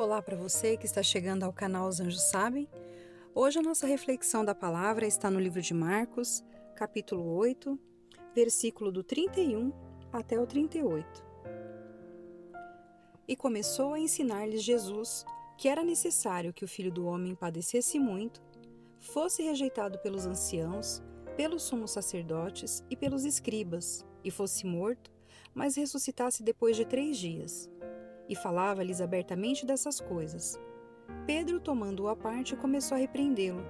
Olá para você que está chegando ao canal Os Anjos Sabem. Hoje a nossa reflexão da palavra está no livro de Marcos, capítulo 8, versículo do 31 até o 38. E começou a ensinar-lhes Jesus que era necessário que o Filho do Homem padecesse muito, fosse rejeitado pelos anciãos, pelos sumos sacerdotes e pelos escribas, e fosse morto, mas ressuscitasse depois de 3 dias. E falava-lhes abertamente dessas coisas. Pedro, tomando-o à parte, começou a repreendê-lo.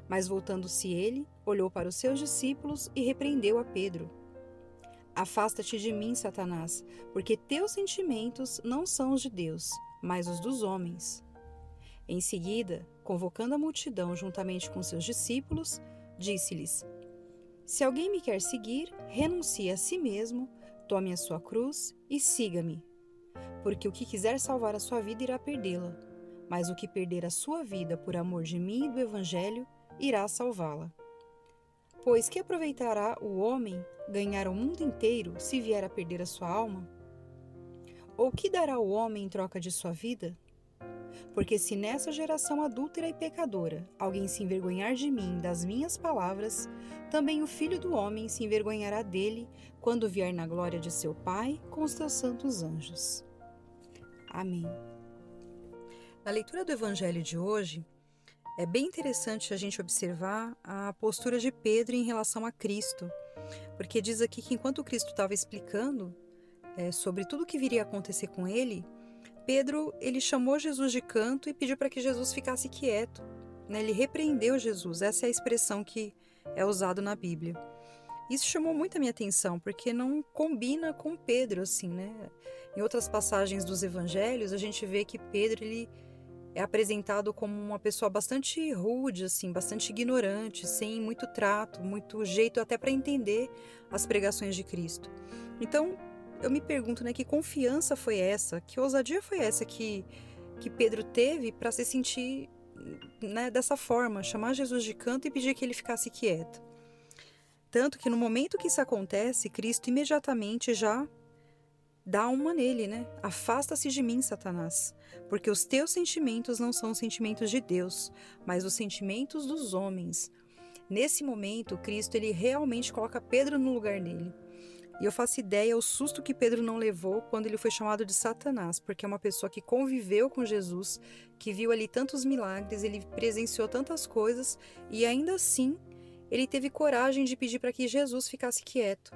Mas voltando-se ele, olhou para os seus discípulos e repreendeu a Pedro. Afasta-te de mim, Satanás, porque teus sentimentos não são os de Deus, mas os dos homens. Em seguida, convocando a multidão juntamente com seus discípulos, disse-lhes: Se alguém me quer seguir, renuncie a si mesmo, tome a sua cruz e siga-me. Porque o que quiser salvar a sua vida irá perdê-la, mas o que perder a sua vida por amor de mim e do Evangelho irá salvá-la. Pois que aproveitará o homem ganhar o mundo inteiro se vier a perder a sua alma? Ou que dará o homem em troca de sua vida? Porque se nessa geração adúltera e pecadora alguém se envergonhar de mim, das minhas palavras, também o Filho do Homem se envergonhará dele quando vier na glória de seu Pai com os seus santos anjos. Amém. Na leitura do Evangelho de hoje, é bem interessante a gente observar a postura de Pedro em relação a Cristo, porque diz aqui que enquanto Cristo estava explicando sobre tudo o que viria a acontecer com ele, Pedro ele chamou Jesus de canto e pediu para que Jesus ficasse quieto. Ele repreendeu Jesus, essa é a expressão que é usada na Bíblia. Isso chamou muito a minha atenção, porque não combina com Pedro, assim, né? Em outras passagens dos evangelhos, a gente vê que Pedro, ele é apresentado como uma pessoa bastante rude, assim, bastante ignorante, sem muito trato, muito jeito até para entender as pregações de Cristo. Então, eu me pergunto, né, que confiança foi essa, que ousadia foi essa que Pedro teve para se sentir, né, dessa forma, chamar Jesus de canto e pedir que ele ficasse quieto. Tanto que no momento que isso acontece, Cristo imediatamente já dá uma nele, né? Afasta-se de mim, Satanás, porque os teus sentimentos não são os sentimentos de Deus, mas os sentimentos dos homens. Nesse momento, Cristo ele realmente coloca Pedro no lugar dele. E eu faço ideia o susto que Pedro não levou quando ele foi chamado de Satanás, porque é uma pessoa que conviveu com Jesus, que viu ali tantos milagres, ele presenciou tantas coisas e ainda assim ele teve coragem de pedir para que Jesus ficasse quieto.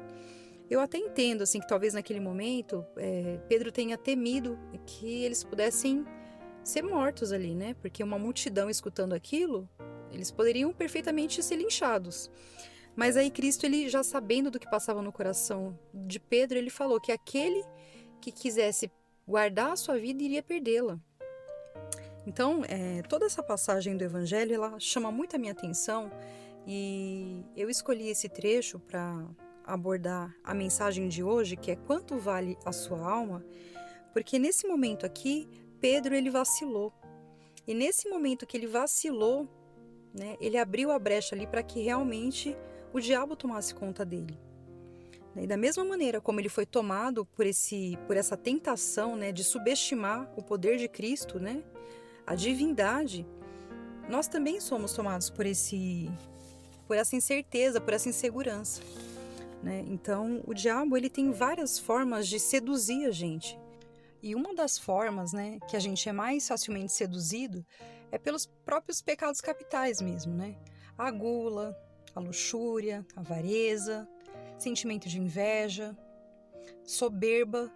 Eu até entendo assim, que talvez naquele momento Pedro tenha temido que eles pudessem ser mortos ali, né? Porque uma multidão escutando aquilo, eles poderiam perfeitamente ser linchados. Mas aí Cristo, ele já sabendo do que passava no coração de Pedro, ele falou que aquele que quisesse guardar a sua vida iria perdê-la. Então, toda essa passagem do Evangelho, ela chama muito a minha atenção e eu escolhi esse trecho para abordar a mensagem de hoje, que é quanto vale a sua alma, porque nesse momento aqui, Pedro ele vacilou. E nesse momento que ele vacilou, né, ele abriu a brecha ali para que realmente o diabo tomasse conta dele. E da mesma maneira como ele foi tomado por essa tentação, né, de subestimar o poder de Cristo, né, a divindade, nós também somos tomados por essa incerteza, por essa insegurança, né? Então, o diabo ele tem várias formas de seduzir a gente. E uma das formas, né, que a gente é mais facilmente seduzido é pelos próprios pecados capitais mesmo, né? A gula, a luxúria, a avareza, sentimento de inveja, soberba.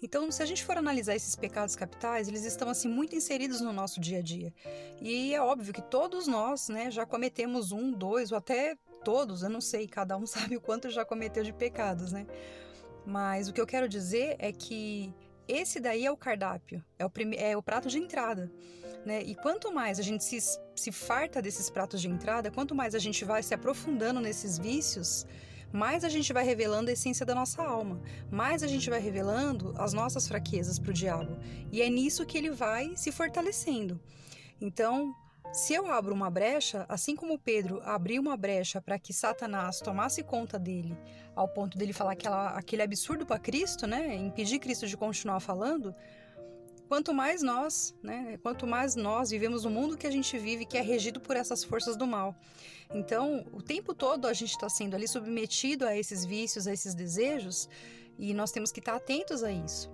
Então, se a gente for analisar esses pecados capitais, eles estão assim muito inseridos no nosso dia a dia. E é óbvio que todos nós, né, já cometemos 1, 2 ou até todos, eu não sei, cada um sabe o quanto já cometeu de pecados, né? Mas o que eu quero dizer é que esse daí é o cardápio, é o prato de entrada, né? E quanto mais a gente se farta desses pratos de entrada, quanto mais a gente vai se aprofundando nesses vícios, mais a gente vai revelando a essência da nossa alma, mais a gente vai revelando as nossas fraquezas para o diabo. E é nisso que ele vai se fortalecendo. Então, se eu abro uma brecha, assim como Pedro abriu uma brecha para que Satanás tomasse conta dele, ao ponto dele falar aquele absurdo para Cristo, né, impedir Cristo de continuar falando, quanto mais nós vivemos no mundo que a gente vive, que é regido por essas forças do mal. Então, o tempo todo a gente está sendo ali submetido a esses vícios, a esses desejos, e nós temos que estar atentos a isso.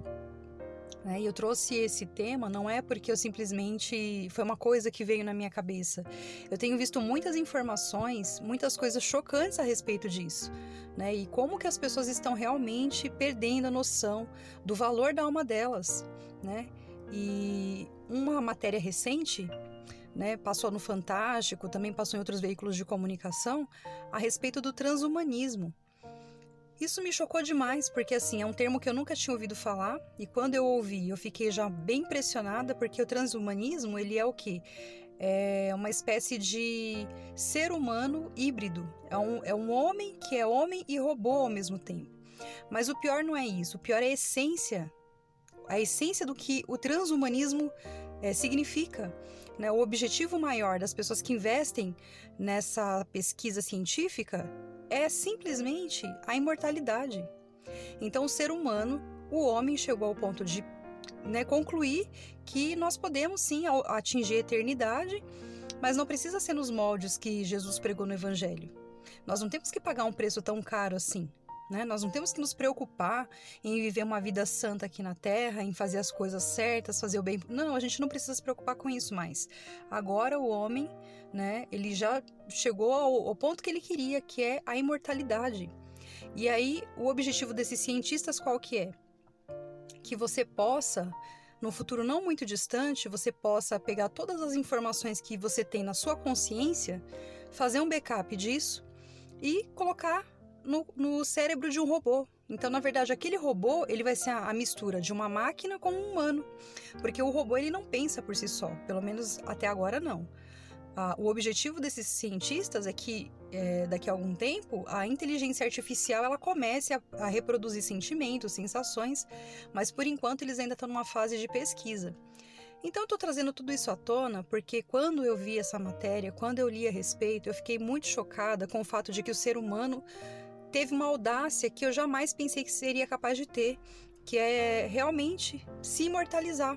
E eu trouxe esse tema não é porque eu simplesmente foi uma coisa que veio na minha cabeça. Eu tenho visto muitas informações, muitas coisas chocantes a respeito disso, e como que as pessoas estão realmente perdendo a noção do valor da alma delas, E uma matéria recente, passou no Fantástico, também passou em outros veículos de comunicação, a respeito do transhumanismo. Isso me chocou demais, porque assim, é um termo que eu nunca tinha ouvido falar, e quando eu ouvi, eu fiquei já bem impressionada, porque o transhumanismo, ele é o quê? É uma espécie de ser humano híbrido. É um homem que é homem e robô ao mesmo tempo. Mas o pior não é isso, o pior é a essência do que o transhumanismo significa. O objetivo maior das pessoas que investem nessa pesquisa científica é simplesmente a imortalidade. Então, o ser humano, o homem, chegou ao ponto de concluir que nós podemos sim atingir a eternidade, mas não precisa ser nos moldes que Jesus pregou no Evangelho. Nós não temos que pagar um preço tão caro assim. Nós não temos que nos preocupar em viver uma vida santa aqui na Terra, em fazer as coisas certas, fazer o bem. Não, a gente não precisa se preocupar com isso mais. Agora o homem, ele já chegou ao ponto que ele queria, que é a imortalidade. E aí, o objetivo desses cientistas qual que é? Que você possa, no futuro não muito distante, você possa pegar todas as informações que você tem na sua consciência, fazer um backup disso e colocar no cérebro de um robô. Então, na verdade, aquele robô, ele vai ser a mistura de uma máquina com um humano, porque o robô, ele não pensa por si só, pelo menos até agora não. O objetivo desses cientistas é que, daqui a algum tempo, a inteligência artificial ela comece a reproduzir sentimentos, sensações, mas por enquanto eles ainda estão numa fase de pesquisa. Então, eu estou trazendo tudo isso à tona porque quando eu vi essa matéria, quando eu li a respeito, eu fiquei muito chocada com o fato de que o ser humano teve uma audácia que eu jamais pensei que seria capaz de ter, que é realmente se imortalizar.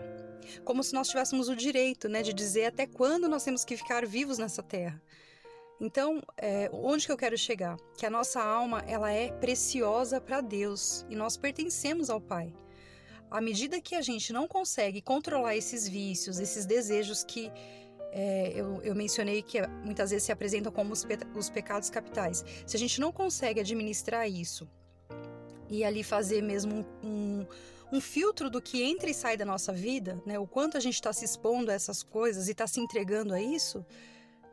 Como se nós tivéssemos o direito, de dizer até quando nós temos que ficar vivos nessa terra. Então, onde que eu quero chegar? Que a nossa alma, ela é preciosa para Deus e nós pertencemos ao Pai. À medida que a gente não consegue controlar esses vícios, esses desejos que eu mencionei que muitas vezes se apresentam como os pecados capitais. Se a gente não consegue administrar isso e ali fazer mesmo um filtro do que entra e sai da nossa vida, o quanto a gente está se expondo a essas coisas e está se entregando a isso,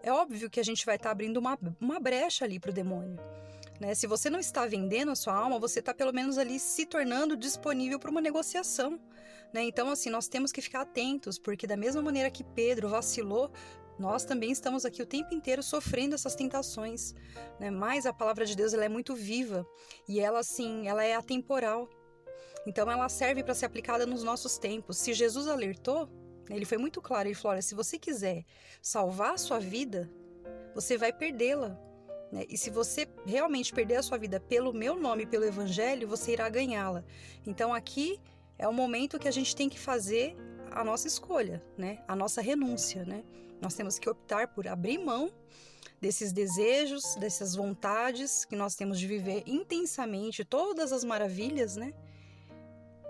é óbvio que a gente vai estar abrindo uma brecha ali para o demônio. Se você não está vendendo a sua alma, você está pelo menos ali se tornando disponível para uma negociação. Então, assim, nós temos que ficar atentos, porque da mesma maneira que Pedro vacilou, nós também estamos aqui o tempo inteiro sofrendo essas tentações. Mas a palavra de Deus ela é muito viva e ela, assim, ela é atemporal. Então, ela serve para ser aplicada nos nossos tempos. Se Jesus alertou, ele foi muito claro, ele falou, olha, se você quiser salvar a sua vida, você vai perdê-la. E se você realmente perder a sua vida pelo meu nome, pelo Evangelho, você irá ganhá-la. Então aqui é o momento que a gente tem que fazer a nossa escolha, a nossa renúncia. Nós temos que optar por abrir mão desses desejos, dessas vontades que nós temos de viver intensamente todas as maravilhas,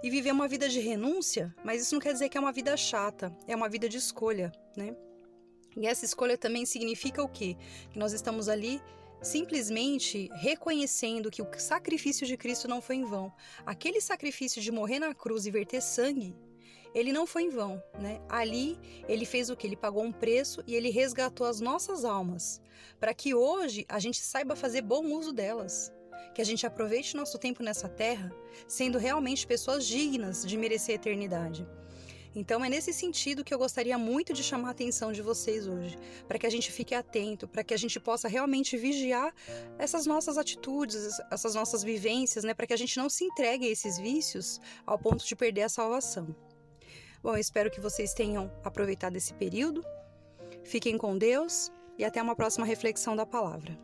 e viver uma vida de renúncia, mas isso não quer dizer que é uma vida chata, é uma vida de escolha, E essa escolha também significa o quê? Que nós estamos ali simplesmente reconhecendo que o sacrifício de Cristo não foi em vão. Aquele sacrifício de morrer na cruz e verter sangue, ele não foi em vão, Ali, ele fez o quê? Ele pagou um preço e ele resgatou as nossas almas, para que hoje a gente saiba fazer bom uso delas. Que a gente aproveite nosso tempo nessa terra, sendo realmente pessoas dignas de merecer a eternidade. Então é nesse sentido que eu gostaria muito de chamar a atenção de vocês hoje, para que a gente fique atento, para que a gente possa realmente vigiar essas nossas atitudes, essas nossas vivências, para que a gente não se entregue a esses vícios ao ponto de perder a salvação. Bom, eu espero que vocês tenham aproveitado esse período. Fiquem com Deus e até uma próxima reflexão da palavra.